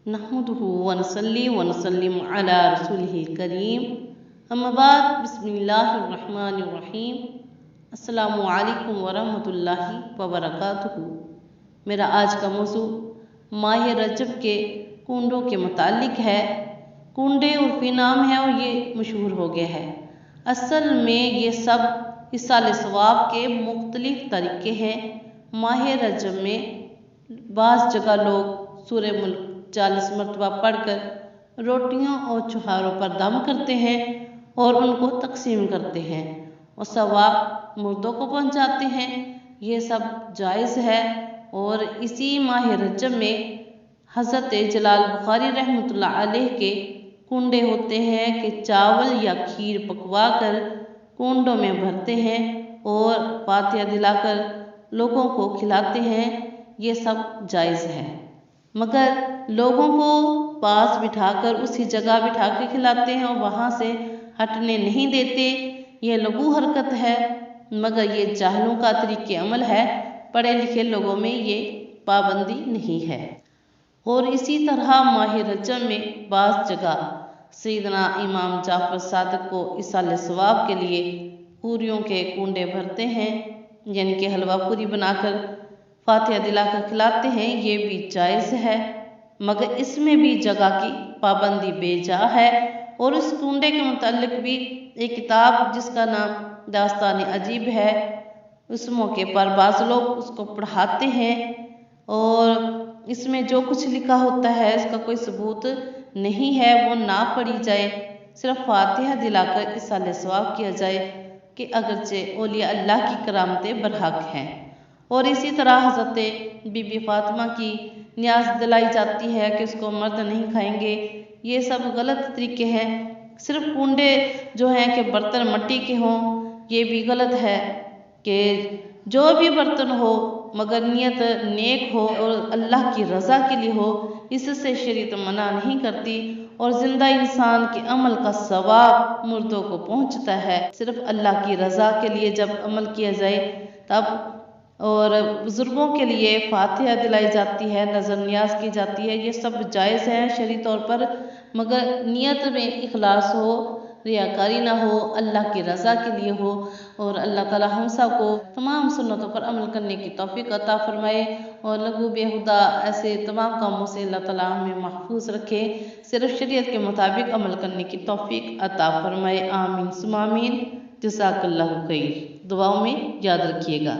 नहमदुहु व नसल्ली व नसल्लिम अला रसूलिहिल करीम, अम्मा बाद, बिस्मिल्लाहिर रहमानिर रहीम। अस्सलामु अलैकुम व रहमतुल्लाहि व बरकातुहू। मेरा आज का मौजू माह रजब के कुंडों के मुतालिक है। कुंडे उर्फी नाम है और ये मशहूर हो गया है। असल में ये सब इसाले सवाब के मुख्तलिफ तरीके हैं। माह रजब में बाज़ जगह लोग सूरह मुल्क 40 मरतबा पढ़कर रोटियों और चुहारों पर दम करते हैं और उनको तकसीम करते हैं और सवाब मुर्दों को पहुंचाते हैं। ये सब जायज़ है। और इसी माह रजब में हज़रत जलाल बुखारी रहमतुल्लाह अलैह के कुंडे होते हैं कि चावल या खीर पकवा कर कुंडों में भरते हैं और फातिहा दिलाकर लोगों को खिलाते हैं। ये सब जायज़ है, मगर लोगों को पास बिठाकर उसी जगह बिठा के खिलाते हैं और वहाँ से हटने नहीं देते। ये लघु हरकत है, मगर ये जाहिलों का तरीके अमल है। पढ़े लिखे लोगों में ये पाबंदी नहीं है। और इसी तरह माह रजब में बाज़ जगह सैयदना इमाम जाफ़र सादिक को इसाले सवाब के लिए पूरियों के कुंडे भरते हैं, यानी कि हलवा पूरी बनाकर फातिहा दिलाकर खिलाते हैं। ये भी जायज़ है, मगर इसमें भी जगह की पाबंदी बेजा है। और इस कुंडे के मुतालिक भी एक किताब जिसका नाम दास्तान अजीब है, उस मौके पर बाज़ लोग उसको पढ़ाते हैं और इसमें जो कुछ लिखा होता है इसका कोई सबूत नहीं है, वो ना पढ़ी जाए, सिर्फ फातिहा दिलाकर इसाले सवाब किया जाए कि अगरचे औलिया अल्लाह की करामतें बरहक हैं। और इसी तरह हज़रत बीबी फातिमा की न्याज दिलाई जाती है कि उसको मर्द नहीं खाएंगे। ये सब गलत तरीके हैं। सिर्फ कुंडे जो हैं कि बर्तन मिट्टी के हों, ये भी गलत है कि जो भी बर्तन हो मगर नियत नेक हो और अल्लाह की रज़ा के लिए हो, इससे शरीयत मना नहीं करती। और ज़िंदा इंसान के अमल का सवाब मुर्दों को पहुंचता है। सिर्फ अल्लाह की रज़ा के लिए जब अमल किया जाए तब। और बुज़ुर्गों के लिए फातिहा दिलाई जाती है, नज़र न्याज की जाती है। ये सब जायज़ है शरई तौर पर, मगर नियत में इखलास हो, रियाकारी ना हो, अल्लाह की रज़ा के लिए हो। और अल्लाह ताला हम सब को तमाम सुन्नतों पर अमल करने की तौफीक अता फरमाए और लघु बेहुदा ऐसे तमाम कामों से अल्लाह ताला हमें महफूज रखे। सिर्फ शरीयत के मुताबिक अमल करने की तौफीक अता फरमाए। आमीन सुमा आमीन। जज़ाकल्लाहु खैर। दुआओं में याद रखिएगा।